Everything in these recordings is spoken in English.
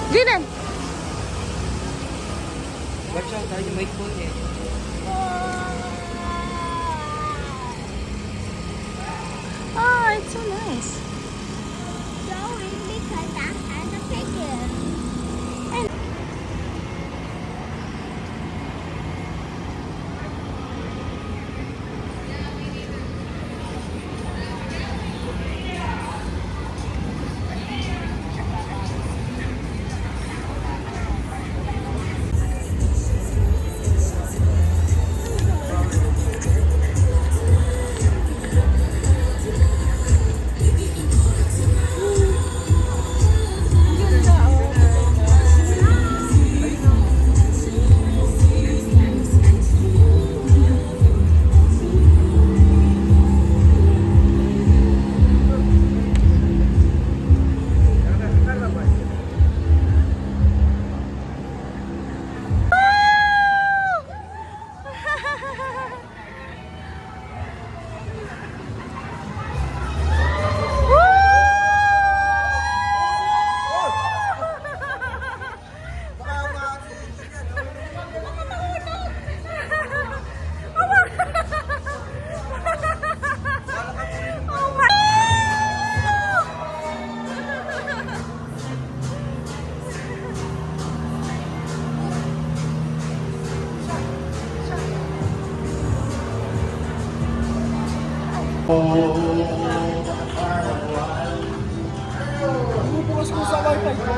Dylan! Watch out, tayo may phone eh. Oh, it's so nice. Going because I had a picture. Bumubukas ko sa wifi ko.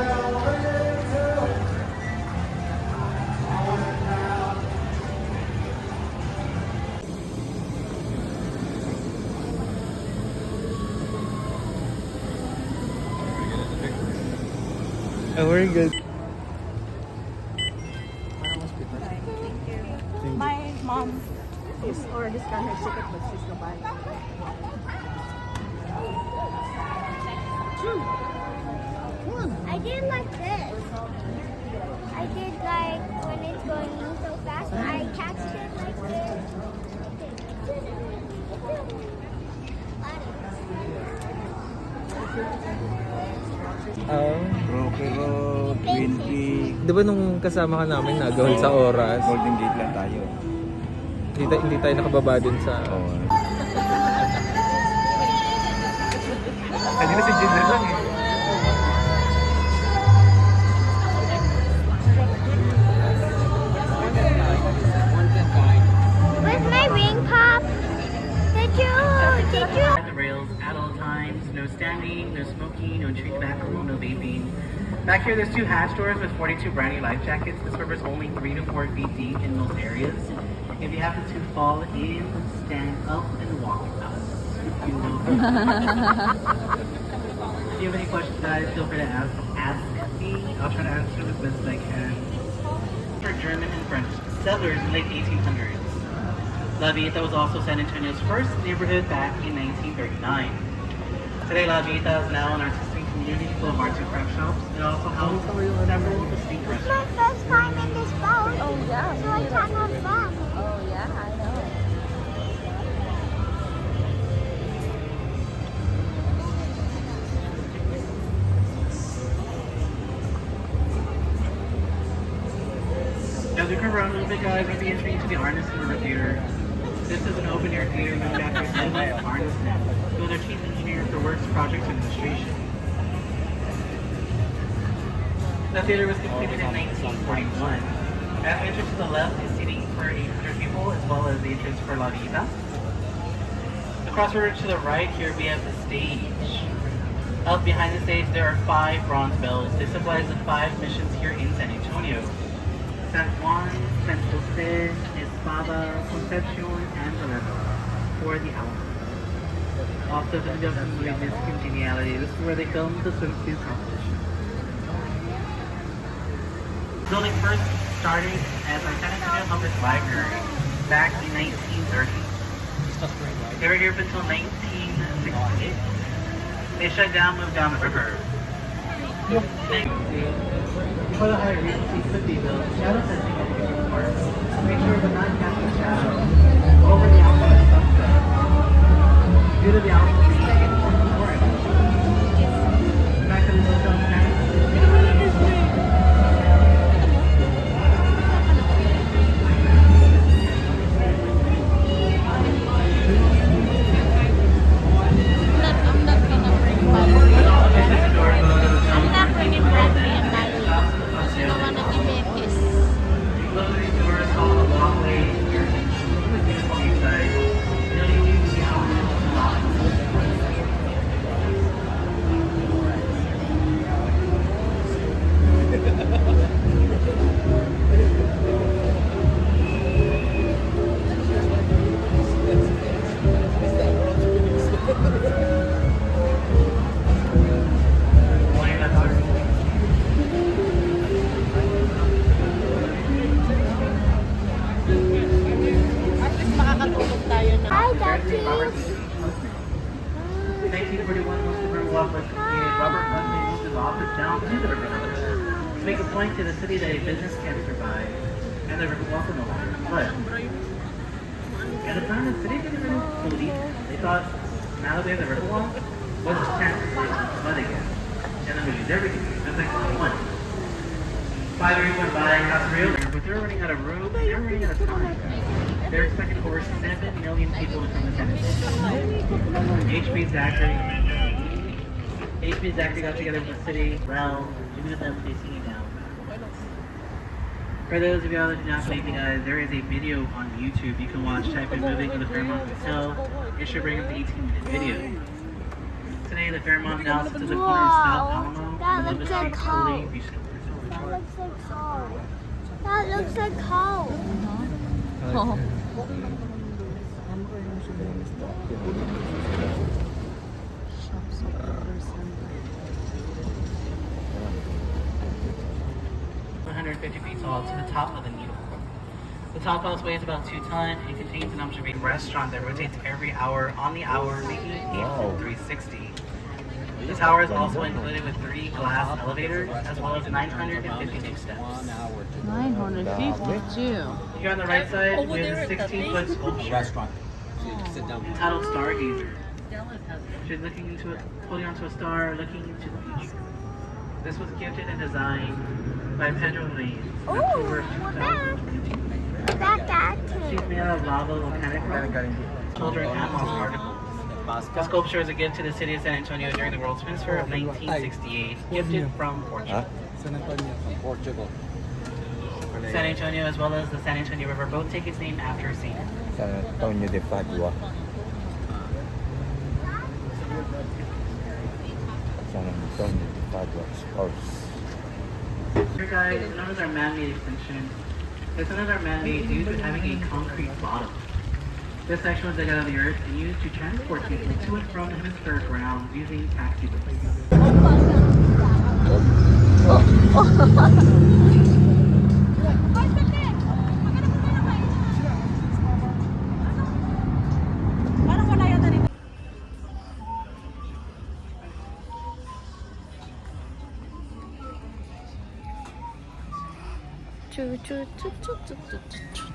Oh, very good. My mom is already scanned her ticket, but she's the buyer. I did like this. I did like when it's going so fast, I catch it like this. Pero Twin Peak. Di ba nung kasama ka namin nagawal sa oras? Golden Gate lang tayo. Hindi tayo nakababa dun sa... Oo. Kanina si Jin lang eh. Where's my ring pop? Did you? At the rails at all times. No standing, no smoking, no chewing tobacco, no vaping. Back here, there's 2 hatch doors with 42 brand new life jackets. This river's only 3 to 4 feet deep in most areas. If you happen to fall in, stand up and walk out. You will. If you have any questions, guys, feel free to ask me. I'll try to answer as best I can. For German and French settlers in the late 1800s. La Vita was also San Antonio's first neighborhood back in 1939. Today, La Vita is now an artistic community full of arts and craft shops. It also houses several distinct It's restaurants. my first time in this boat. Oh, yeah. So I can't have fun. Oh, yeah, I know. As we come around a little bit, guys, we'll be entering into the Arneson River Theater. This is an open-air theater named after Edwin Arneson, who was our chief engineer for Works Project Administration. The theater was completed in 1941. As we enter to the left is seating for 800 people, as well as the entrance for La Vita. Across the river to the right, here we have the stage. Up behind the stage, there are 5 bronze bells. They symbolize the 5 missions here in San Antonio. San Juan, San Jose, Espada, Concepcion, and Toledo for the album. Off the end of the movie Miss Congeniality, this is where they filmed the swimsuit competition. Building first started as our San Antonio Public Library back in 1930. They were here until 1968. They shut down, moved down the river. For the higher regency could be built, shadow fencing will be required to make sure the non-casting shadow over the outlet of sunset. Due to the outlet being in the forest. Back to the hotel to make a point to the city that a business can survive and the river also no longer flood. At the time, the city didn't really believe it. They thought, now that we have the river wall, what's the chance that it will flood again? And then we lose everything. That's like 1. 5 years went by, Casa Rio, but they're running out of room, and they're running out of time. They're expecting over 7 million people to come to San Antonio. HB Zachary got together with the city, Rel, Jimmy with them, they sing it down. For those of y'all that do not believe me, guys, there is a video on YouTube you can watch. Type in moving to the Fairmont Hotel. It should bring up the 18-minute video. Today, the Fairmont now sits at the corner of South Alamo That and looks Elizabeth like Street, home. Beach Resort. That looks like home. That looks like home. Oh. Uh, 150 feet tall to the top of the needle. The top house weighs about 2 tons and contains an observation restaurant that rotates every hour on the hour, making it a full 360. The tower is also included with 3 glass elevators, as well as 952 steps. 952. Here on the right side, we have a 16-foot sculpture entitled Stargazer. She's looking into it, holding onto a star, looking into the future. This was gifted and designed by Pedro Lane in October of 2022. That She's too. made out of lava volcanic rock, children and lost particles. The sculpture is a gift to the city of San Antonio during the World Sphinx Fair of 1968, gifted from Portugal. San Antonio, as well as the San Antonio River, both take its name after Saint. San Antonio de Padua. San Antonio de Padua, of course. Here, guys, known as our man-made extension. It's another man-made due to having a concrete bottom. This section was dug out of the earth and used to transport people to and from hemispheric grounds using taxi buses. Choo choo choo choo choo choo choo.